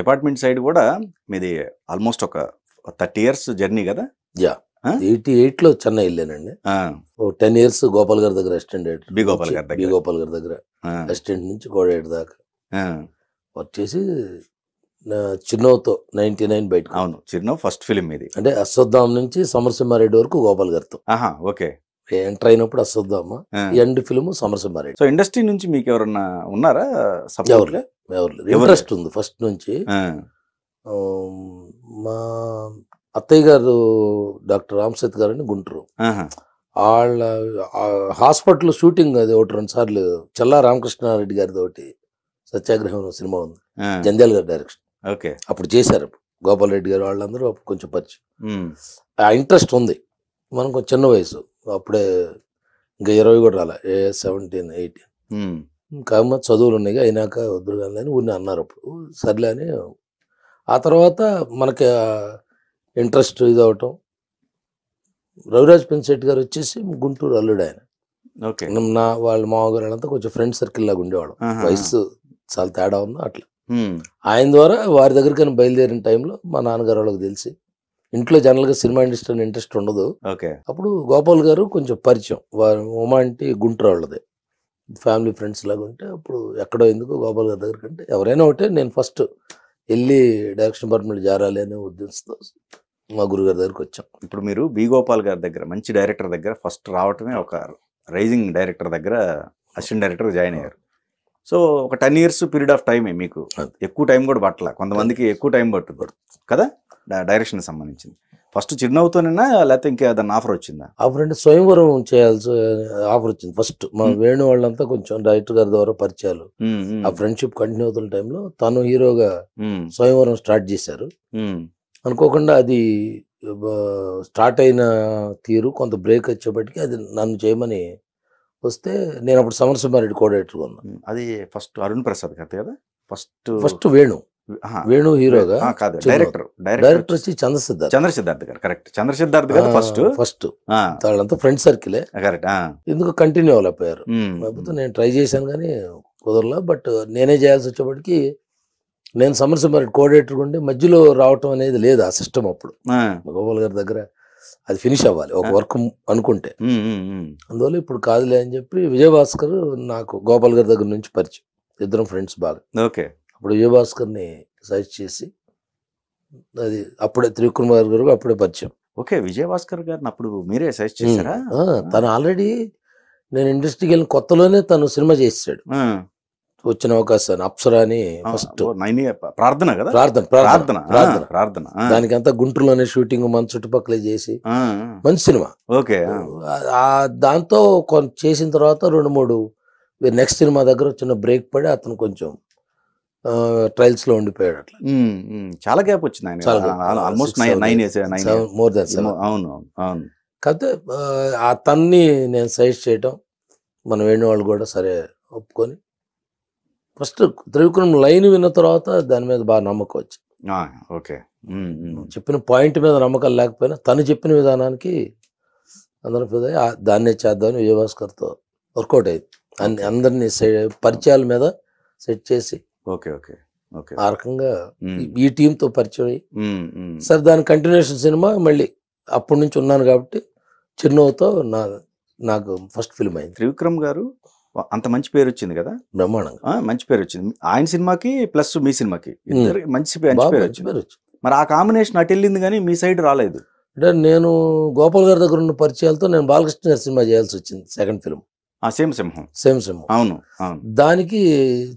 Department side కూడా మీది almost ఒక 30 years జర్నీ కదా? యా 88లో చెన్నై వెళ్ళానండి. 10 years గోపాల్ గారి దగ్గర అసిస్టెంట్ డైరెక్టర్. బి గోపాల్ గారి దగ్గర అసిస్టెంట్ నుంచి కోఆర్డినేటర్ దాకా వర్క్ చేసి చిన్నోతో 99 బయటకు. అవును, చిన్నో ఫస్ట్ ఫిలిం ఇది. అంటే అశ్వత్థామ నుంచి సమరసింహారెడ్డి వరకు గోపాల్ గారితో. ఓకే. ఎంటర్ అయినప్పుడు Ashwatthama, end film Samarasimha Reddy. So industry నుంచి మీకు ఎవరన్నా ఉన్నారా? ఎవరు ఇంట్రెస్ట్ ఉంది ఫస్ట్ నుంచి. మా అత్తయ్య గారు డాక్టర్ రామసేత్ గారు అని గుంటూరు, వాళ్ళ హాస్పిటల్ షూటింగ్ అది 1-2 సార్లు చల్లా రామకృష్ణారెడ్డి గారిది ఒకటి సత్యాగ్రహం సినిమా ఉంది, జంధ్యాల గారి డైరెక్షన్. ఓకే. అప్పుడు చేశారు గోపాల్ రెడ్డి గారు వాళ్ళందరూ. అప్పుడు కొంచెం పరిచయం, ఆ ఇంట్రెస్ట్ ఉంది. మనం కొంచెం చిన్న వయసు అప్పుడే, ఇంకా 20 కూడా రాలే, 17, 18. కాకపోతే చదువులు ఉన్నాయి అయినాక వద్దురు కానీ అని ఊరిని అన్నారు. అప్పుడు సర్లే అని. ఆ తర్వాత మనకి ఇంట్రెస్ట్ ఇది అవటం, రవిరాజ్ పెన్సెట్టి గారు వచ్చేసి గుంటూరు అల్లుడు ఆయన. వాళ్ళ మామగారు వాళ్ళంతా కొంచెం ఫ్రెండ్ సర్కిల్ లాగా ఉండేవాళ్ళం. వయసు చాలా తేడా ఉంది అట్లా. ఆయన ద్వారా వారి దగ్గరికి బయలుదేరిన టైంలో మా నాన్నగారు వాళ్ళకి తెలిసి, ఇంట్లో జనరల్గా సినిమా ఇండస్ట్రీ ఇంట్రెస్ట్ ఉండదు. అప్పుడు గోపాల్ గారు కొంచెం పరిచయం, వారి ఉమా అంటే గుంటూరు వాళ్ళదే, ఫ్యామిలీ ఫ్రెండ్స్ లాగా ఉంటే, అప్పుడు ఎక్కడో ఎందుకు గోపాల్ గారి దగ్గర కంటే ఎవరైనా ఒకటే నేను ఫస్ట్ వెళ్ళి డైరెక్షన్ డిపార్ట్మెంట్ జారాలి అనే ఉద్దేశంతో మా గురుగారి దగ్గరికి వచ్చాం. ఇప్పుడు మీరు బి గోపాల్ గారి దగ్గర, మంచి డైరెక్టర్ దగ్గర ఫస్ట్ రావటమే, ఒక రైజింగ్ డైరెక్టర్ దగ్గర అసిస్టెంట్ డైరెక్టర్ జాయిన్ అయ్యారు. సో ఒక 10 years పీరియడ్ ఆఫ్ టైమే మీకు. ఎక్కువ టైం కూడా పట్టలే, కొంతమందికి ఎక్కువ టైం పట్టుతుంది కదా డైరెక్షన్ సంబంధించింది. ఫస్ట్ చిరునవ్వుతోనేనా లేకపోతే ఇంకా ఏదైనా ఆఫర్ వచ్చిందా? ఆఫర్ అంటే స్వయంవరం చేయాల్సి ఆఫర్ వచ్చింది ఫస్ట్. మా వేణు వాళ్ళంతా కొంచెం డైరెక్టర్ గారి ద్వారా పరిచయాలు, ఆ ఫ్రెండ్షిప్ కంటిన్యూ అవుతున్న టైంలో తను హీరోగా స్వయంవరం స్టార్ట్ చేశారు. అనుకోకుండా అది స్టార్ట్ అయిన తీరు కొంత బ్రేక్ వచ్చేప్పటికి అది నన్ను చేయమని వస్తే, నేను అప్పుడు సమరసింహారెడ్డి కోఆర్డినేటర్గా ఉన్నాను. అది ఫస్ట్ అరుణ్ ప్రసాద్ కదా? ఫస్ట్ వేణు హీరోగా, డైరెక్టర్ వచ్చి చంద్రసిద్ధార్థ్ గారు. కరెక్ట్, చంద్రసిద్ధార్థ్ గారు ఫస్ట్. వాళ్ళంతా ఫ్రెండ్ సర్కిలే. కరెక్ట్. ఎందుకు కంటిన్యూ అవ్వలేకపోయారు. కాకపోతే నేను ట్రై చేశాను కానీ కుదరలా. బట్ నేనే చేయాల్సి వచ్చేప్పటికి, నేను సమరసింహారెడ్డి కోఆర్డినేటర్ ఉండి మధ్యలో రావటం అనేది లేదు ఆ సిస్టమ్ అప్పుడు. గోపాల్ గారి దగ్గర అది ఫినిష్ అవ్వాలి ఒక వర్క్ అనుకుంటే. అందువల్ల ఇప్పుడు కాదులే అని చెప్పి విజయభాస్కర్ నాకు గోపాల్ గారి దగ్గర నుంచి పరిచయం, ఇద్దరం ఫ్రెండ్స్ బాగా. ఓకే. అప్పుడు విజయభాస్కర్ని సజెస్ట్ చేసి, అది అప్పుడే త్రివిక్రమ్ గారు అప్పుడే పరిచయం. ఓకే, విజయభాస్కర్ గారిని అప్పుడు మీరే సజెస్ట్ చేశారా? తను ఆల్రెడీ నేను ఇండస్ట్రీకి వెళ్ళిన కొత్తలోనే తను సినిమా చేసాడు. వచ్చిన అవకాశాన్ని అప్సరా అని ఫస్ట్ ప్రార్థన, దానికంతా గుంటూరులోనే షూటింగ్ మన చుట్టుపక్కలే చేసి మంచి సినిమా. ఓకే. దాంతో చేసిన తర్వాత 2-3 నెక్స్ట్ సినిమా దగ్గర చిన్న బ్రేక్ పడి అతను కొంచెం ట్రయల్స్ లో ఉండిపోయాడు. అట్లా చాలా గ్యాప్ వచ్చింది ఆయన, ఆల్మోస్ట్ 9 years, మోర్ దాన్ 7. అవును. కాకపోతే అతన్ని నేను సజెస్ట్ చేయటం, మన వేణు వాళ్ళు కూడా సరే ఒప్పుకొని, ఫస్ట్ త్రివిక్రమ్ లైన్ విన్న తర్వాత దాని మీద బాగా నమ్మకం వచ్చి, ఓకే, చెప్పిన పాయింట్ మీద నమ్మకాలు లేకపోయినా తను చెప్పిన విధానానికి అందరూ దాన్నే చేద్దామని విజయభాస్కర్తో వర్కౌట్ అయింది. అందరినీ పరిచయాల మీద సెట్ చేసి ఆ రకంగా ఈ టీంతో పరిచయం అయ్యి, సరే దాని కంటిన్యూషన్ సినిమా మళ్ళీ అప్పటి నుంచి ఉన్నాను కాబట్టి చిరునవ్వుతో నాకు ఫస్ట్ ఫిల్మ్ అయింది. త్రివిక్రమ్ గారు అంత మంచి పేరు వచ్చింది కదా, బ్రహ్మాండంగా మంచి పేరు వచ్చింది. ఆయన సినిమాకి ప్లస్ మీ సినిమాకి మంచి పేరు వచ్చింది. మరి ఆ కాంబినేషన్ అటు వెళ్ళింది కానీ మీ సైడ్ రాలేదు. అంటే నేను గోపాల్ గారి దగ్గర ఉన్న పరిచయాలతో నేను బాలకృష్ణ గారి సినిమా చేయాల్సి వచ్చింది, సెకండ్ ఫిల్మ్ సేమ్ సింహం. అవును. దానికి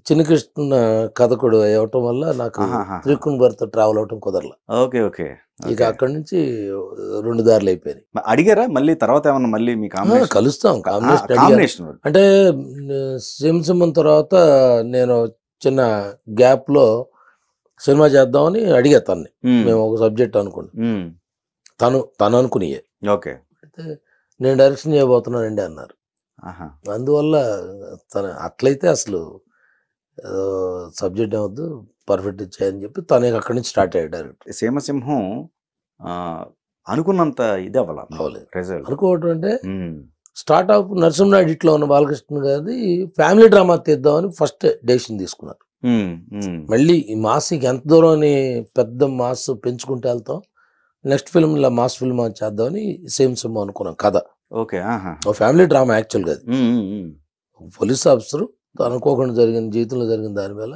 చిన్న కృష్ణ కథకుడు అవ్వటం వల్ల నాకు త్రివిక్రమ్ గారితో ట్రావెల్ అవటం కుదరలా. ఓకే. ఇక అక్కడి నుంచి 2 దారులు అయిపోయాయి. అడిగారా మళ్ళీ తర్వాత ఏమన్నా మళ్ళీ మీ కలుస్తాం కాంబినేషన్ అంటే సింహం తర్వాత నేను చిన్న గ్యాప్ లో సినిమా చేద్దామని అడిగా తన్ని. మేము ఒక సబ్జెక్ట్ అనుకున్నాం, తను అనుకునియే. ఓకే. అయితే నేను డైరెక్షన్ చేయబోతున్నానండి అన్నారు. అందువల్ల అట్లయితే అసలు సబ్జెక్ట్ ఏమొద్దు, పర్ఫెక్ట్ చేయని చెప్పి తనే అక్కడి నుంచి స్టార్ట్ అయ్యాడు డైరెక్ట్. సీమసింహం అనుకున్నంత ఇది అవ్వలేదు. అనుకోవటం అంటే స్టార్ట్ ఆఫ్ నరసింహనాయుడు ఇట్లా ఉన్న బాలకృష్ణ గారి ఫ్యామిలీ డ్రామా తీద్దామని ఫస్ట్ డెసిషన్ తీసుకున్నారు. మళ్ళీ ఈ మాస్కి ఎంత దూరం అని పెద్ద మాస్ పెంచుకుంటూ వెళ్తాం, నెక్స్ట్ ఫిల్మ్ ఇలా మాస్ ఫిల్మ్ చేద్దామని సేమ్ సినిమా అనుకున్నాం కథ. ఓకే. ఒక ఫ్యామిలీ డ్రామా యాక్చువల్గా అది. పోలీస్ ఆఫీసర్ అనుకోకుండా జరిగిన జీవితంలో జరిగిన దాని వల్ల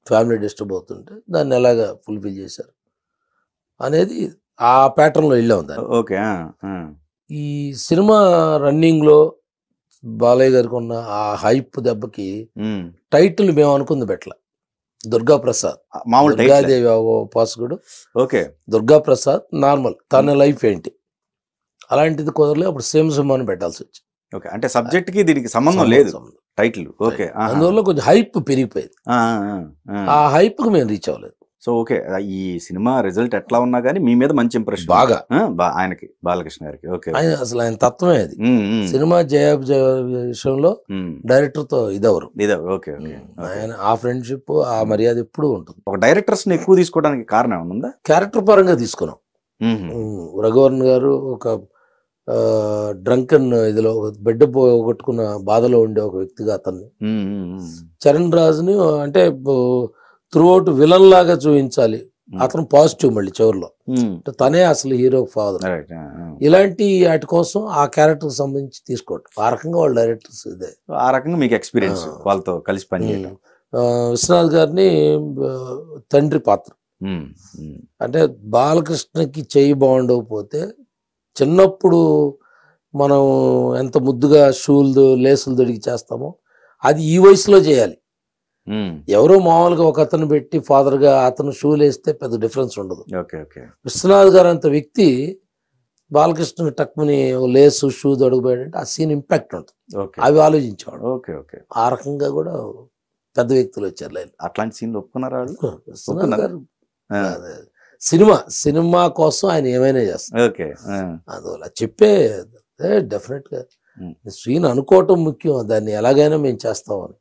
ఫ్యామిలీ డిస్టర్బ్ అవుతుంటే దాన్ని ఎలాగా ఫుల్ఫిల్ చేశారు అనేది ఆ ప్యాటర్న్లో వెళ్ళాం దాన్ని. ఓకే. ఈ సినిమా రన్నింగ్లో బాలయ్య గారికి ఉన్న ఆ హైప్ దెబ్బకి టైటిల్ మేము అనుకుంది పెట్టల. దుర్గా ప్రసాద్, మామూలు దుర్గాదేవి ఉపాసకుడు. ఓకే. దుర్గా ప్రసాద్ నార్మల్ తన లైఫ్ ఏంటి అలాంటిది కుదరలే. అప్పుడు సేమ్ సినిమాని పెట్టాల్సి వచ్చింది. ఓకే. అంటే సబ్జెక్ట్ కి దీనికి సంబంధం లేదు టైటిల్. ఓకే. అందువల్ల కొంచెం హైప్ పెరిగిపోయింది. ఆ హైప్ కు మేము రీచ్ అవ్వలేదు. సో ఓకే, ఈ సినిమా రిజల్ట్ ఎట్లా ఉన్నా కానీ మీ మీద మంచి ఇంప్రెషన్ బాగా ఆయనకి, బాలకృష్ణ గారికి. ఓకే. అసలు ఆయన తత్వమే అది. సినిమా జయాబజయ విషయంలో డైరెక్టర్ తో ఇదవరు. ఓకే. ఆయన ఆ ఫ్రెండ్షిప్ ఆ మర్యాద ఎప్పుడు ఉంటుంది. ఒక డైరెక్టర్స్ ని ఎక్కువ తీసుకోవడానికి కారణం ఏమన్నా? క్యారెక్టర్ పరంగా తీసుకున్నాం. రఘువరన్ గారు ఒక డ్రంకన్ ఇదిలో బెడ్ కొట్టుకున్న బాధలో ఉండే ఒక వ్యక్తిగా అతన్ని, చరణ్ రాజుని అంటే త్రూ అవుట్ విలన్ లాగా చూపించాలి, అతను పాజిటివ్ మళ్ళీ చివరిలో తనే అసలు హీరో ఫాదర్. ఇలాంటి వాటి కోసం ఆ క్యారెక్టర్ సంబంధించి తీసుకోవటం, ఆ రకంగా వాళ్ళ డైరెక్టర్స్ ఇదే. ఆ రకంగా మీకు ఎక్స్పీరియన్స్ వాళ్ళతో కలిసి పనిచేయడం. విశ్వనాథ్ గారిని తండ్రి పాత్ర అంటే బాలకృష్ణకి చెయ్యి బాగుండకపోతే చిన్నప్పుడు మనం ఎంత ముద్దుగా షూలు లేసులు దొరికి చేస్తామో అది ఈ వయసులో చేయాలి. ఎవరో మామూలుగా ఒక అతను పెట్టి ఫాదర్ గా అతను షూలు వేస్తే పెద్ద డిఫరెన్స్ ఉండదు. విశ్వనాథ్ గారు అంత వ్యక్తి బాలకృష్ణ టక్మని లేసు షూ అడుగుపోయాడంటే ఆ సీన్ ఇంపాక్ట్ ఉంటుంది. అవి ఆలోచించేవాడు. ఆ రకంగా కూడా పెద్ద వ్యక్తులు వచ్చారు. అట్లాంటి సీన్లు ఒప్పుకున్నారా? విశ్వనాథ్ గారు సినిమా కోసం ఆయన ఏమైనా చేస్తారు. అందువల్ల చెప్పే డెఫినెట్ గా సీన్ అనుకోవటం ముఖ్యం, దాన్ని ఎలాగైనా మేము చేస్తామని.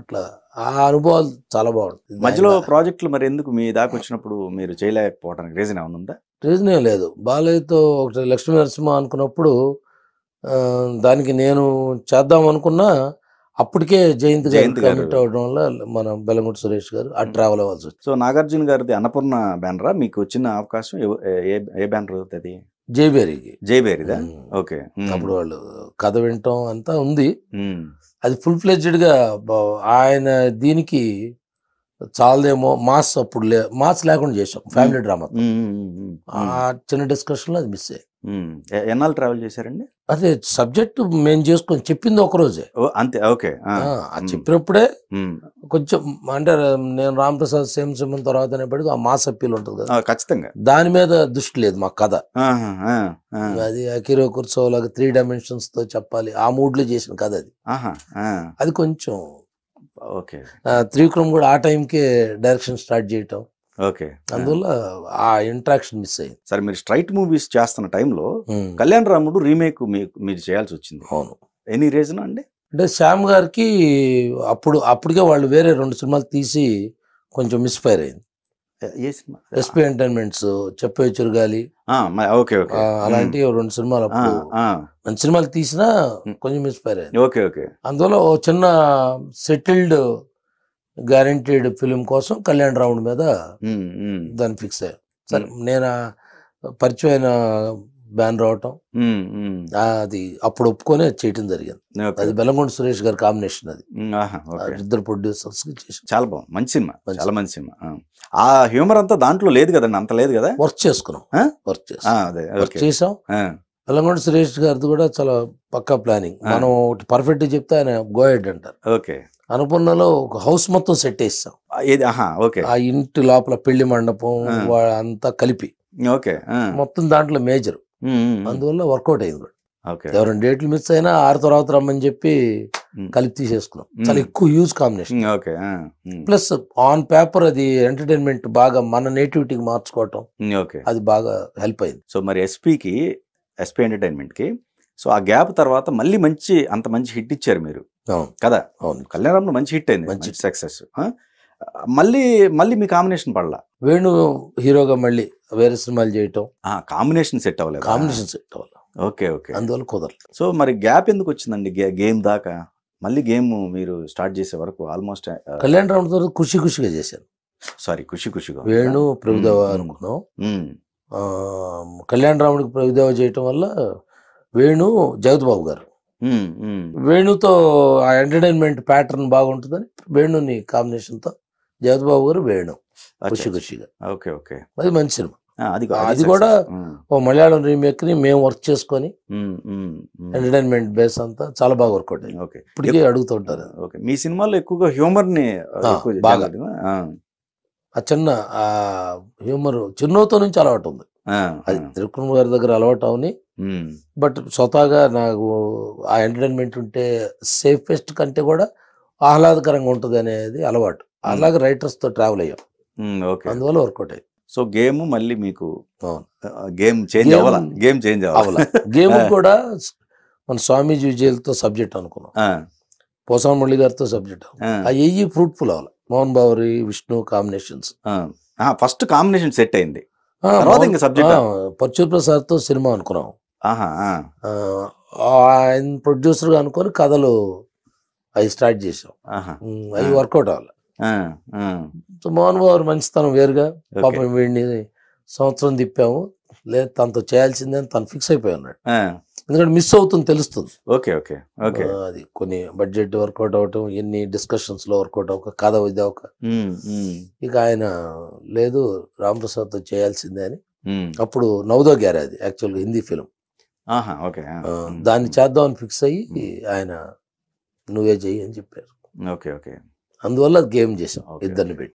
అట్లా ఆ అనుభవాలు చాలా బాగుంటుంది. మధ్యలో ప్రాజెక్టులు మరి ఎందుకు మీ దాకా వచ్చినప్పుడు మీరు చేయలేకపోవడానికి రీజన్ ఏమైనా ఉందా? రీజన్ ఏం లేదు. బాలయ్యతో ఒకటి లక్ష్మీ నరసింహ అనుకున్నప్పుడు దానికి నేను చేద్దాం అనుకున్నా అప్పటికే జయంత్ కమిట్ అవడం వల్ల మన బెల్లంకొండ సురేష్ గారు ఆ ట్రావెల్ అవ్వాల్సి వచ్చింది. సో నాగార్జున గారిది అన్నపూర్ణ బ్యానరా మీకు వచ్చిన అవకాశం? ఏ బ్యానర్ అవుతుంది? జైబేరిదా? ఓకే. అప్పుడు వాళ్ళు కథ వినటం అంతా ఉంది. అది ఫుల్ ఫ్లెడ్జ్డ్ గా ఆయన దీనికి చాలదేమో మాస్, అప్పుడు మాస్ లేకుండా చేసాం ఫ్యామిలీ డ్రామా. ఆ చిన్న డిస్కషన్ లో అది మిస్ అయ్యాయి. ఎన్నాళ్ళు ట్రావెల్ చేశారండి? అదే సబ్జెక్ట్ మేము చేసుకొని చెప్పింది ఒక రోజే అంతే. ఓకే. చెప్పినప్పుడే కొంచెం అంటే నేను రామప్రసాద్ సేమ్ సినిమా తర్వాత అనేప్పటికీ ఆ మాస్ అప్పీల్ ఉంటుంది కదా, ఖచ్చితంగా దాని మీద దృష్టి లేదు మా కథ. అది అకిరో కుర్సో లాగా 3 dimensions తో చెప్పాలి, ఆ మూడ్ లో చేసిన కథ అది. అది కొంచెం త్రివిక్రమ్ కూడా ఆ టైంకే డైరెక్షన్ స్టార్ట్ చేయటం. ఓకే. అందువల్ల ఆ ఇంట్రాక్షన్ మిస్ అయింది. సరే, మీరు స్ట్రైట్ మూవీస్ చేస్తున్న టైంలో కళ్యాణ్ రాముడు రీమేక్ మీరు చేయాల్సి వచ్చింది. అవును. ఎనీ రీజన్ అండి? అంటే శ్యామ్ గారికి అప్పటికే వాళ్ళు వేరే 2 సినిమాలు తీసి కొంచెం మిస్ఫైర్ అయింది. ఏ సినిమా? ఎస్పీ ఎంటర్టైన్మెంట్స్, చెప్పే చురుగాలి, అలాంటి 2 సినిమాలు మంచి సినిమాలు తీసినా కొంచెం మిస్ఫైర్ అయింది. అందువల్ల ఓ చిన్న సెటిల్డ్ గ్యారంటీడ్ ఫిలిం కోసం కళ్యాణ్ రాముడి మీద దాన్ని ఫిక్స్ అయ్యాను. సరే, నేను పరిచయం అయిన బ్యాన్ రావటం అది అప్పుడు ఒప్పుకొని చేయటం జరిగింది. అది బెల్లంకొండ సురేష్ గారి కాంబినేషన్. అది 2 ప్రొడ్యూసర్స్ కి చేసాం. చాలా బాగుంది, మంచి సినిమా, చాలా మంచి సినిమా. ఆ హ్యూమర్ అంతా దాంట్లో లేదు కదండి, అంత లేదు కదా. వర్క్ చేసాం. బెల్లంకొండ సురేష్ గారిది కూడా చాలా పక్కా ప్లానింగ్. మనం ఒకటి పర్ఫెక్ట్ చెప్తే ఆయన గో హెడ్ అంటారు. ఓకే. అనుకున్నలో ఒక హౌస్ మొత్తం సెట్ వేస్తాం. ఆ ఇంటి లోపల పెళ్లి మండపం అంతా కలిపి మొత్తం దాంట్లో మేజర్. అందువల్ల వర్కౌట్ అయింది కూడా. ఎవరైనా డేట్లు మిస్ అయినా 6 తర్వాత రమ్మని చెప్పి కలిపి తీసేసుకున్నాం. చాలా ఎక్కువ use combination. Plus on paper అది ఎంటర్టైన్మెంట్ బాగా మన నేటివిటీకి మార్చుకోవటం అది బాగా హెల్ప్ అయింది. సో మరి ఎస్పీ ఎంటర్టైన్మెంట్ కి సో ఆ గ్యాప్ తర్వాత మళ్ళీ అంత మంచి హిట్ ఇచ్చారు మీరు కదా. కళ్యాణ్ రాముడు మంచి హిట్ అయింది, మంచి సక్సెస్. మళ్ళీ మీ కాంబినేషన్ పడలా. వేణు హీరోగా మళ్ళీ వేరే సినిమాలు చేయటం, కాంబినేషన్ సెట్ అవ్వలేదు. ఓకే. అందువల్ల కుదరలేదు. సో మరి గ్యాప్ ఎందుకు వచ్చిందండి గేమ్ దాకా? మళ్ళీ గేమ్ మీరు స్టార్ట్ చేసే వరకు ఆల్మోస్ట్ కళ్యాణ్ రామ్ తర్వాత ఖుషిగా చేశాను. సారీ ఖుషిగా వేణు ప్రభుదేవ అనుకున్నాం. కళ్యాణ్ రాముడికి ప్రభుదేవ చేయటం వల్ల వేణు జగత్ బాబు గారు, వేణుతో ఆ ఎంటర్టైన్మెంట్ ప్యాటర్న్ బాగుంటుందని వేణుని కాంబినేషన్తో జగత్ బాబు గారు వేణు ఖుషిగా. ఓకే ఓకే, అది మంచి సినిమా. అది అది కూడా ఓ మలయాళం రీమేక్ ని మేము వర్క్ చేసుకొని ఎంటర్టైన్మెంట్ బేస్ అంతా చాలా బాగా వర్కౌట్ అయ్యింది. ఓకే, ఇప్పటికీ అడుగుతూ ఉంటారు. ఓకే, మీ సినిమాలో ఎక్కువగా హ్యూమర్ ని బాగా ఆ చిన్న ఆ హ్యూమర్ చిన్నతో నుంచి అలవాటు ఉంది. అది త్రివిక్రమ్ గారి దగ్గర అలవాటు అవని, బట్ స్వతహాగా నాకు ఆ ఎంటర్టైన్మెంట్ ఉంటే సేఫెస్ట్ కంటే కూడా ఆహ్లాదకరంగా ఉంటుంది అనేది అలవాటు. అలాగే రైటర్స్ తో ట్రావెల్ అయ్యాం, అందువల్ల వర్కౌట్ అయ్యింది. సో గేమ్ మళ్ళీ మీకు గేమ్ చేంజ్ అవ్వాలా? గేమ్ చేంజ్ అవ్వాలా? గేమ్ కూడా మన స్వామీజీ విజయలతో సబ్జెక్ట్ అనుకున్నాం, పోసాన్ మురళి గారితో సబ్జెక్ట్ అయ్యి ఫ్రూట్ఫుల్ అవ్వాలి. Mohan Bawari Vishnu combinations first combination set అయింది, తర్వాత ఇంకా సబ్జెక్ట్ పర్చూర్ ప్రసాద్ తో సినిమా అనుకున్నాం. ఆయన ప్రొడ్యూసర్ గా అనుకొని కథలు అవి స్టార్ట్ చేసాం, అవి వర్కౌట్ అవ్వాలి. మోహన్ బాబు మంచితనం వేరుగా, పాపం వీడిని సంవత్సరం తిప్పాము, లేదు తనతో చేయాల్సిందే అని తను ఫిక్స్ అయిపోయి ఉన్నాడు. ఎందుకంటే మిస్ అవుతుంది తెలుస్తుంది. ఓకే ఓకే ఓకే, అది కొన్ని బడ్జెట్ వర్కౌట్ అవటం, ఎన్ని డిస్కషన్స్ లో వర్కౌట్ అవ్వక, కథ ఇది అవ్వక, ఇక ఆయన లేదు రాంప్రసాద్తో చేయాల్సిందే అని అప్పుడు నవదో గ్యారే, అది యాక్చువల్గా హిందీ ఫిలిం, దాన్ని చేద్దామని ఫిక్స్ అయ్యి ఆయన నువ్వే చెయ్యి అని చెప్పారు. ఓకే ఓకే, అందువల్ల గేమ్ చేసాం ఇద్దరిని పెట్టి.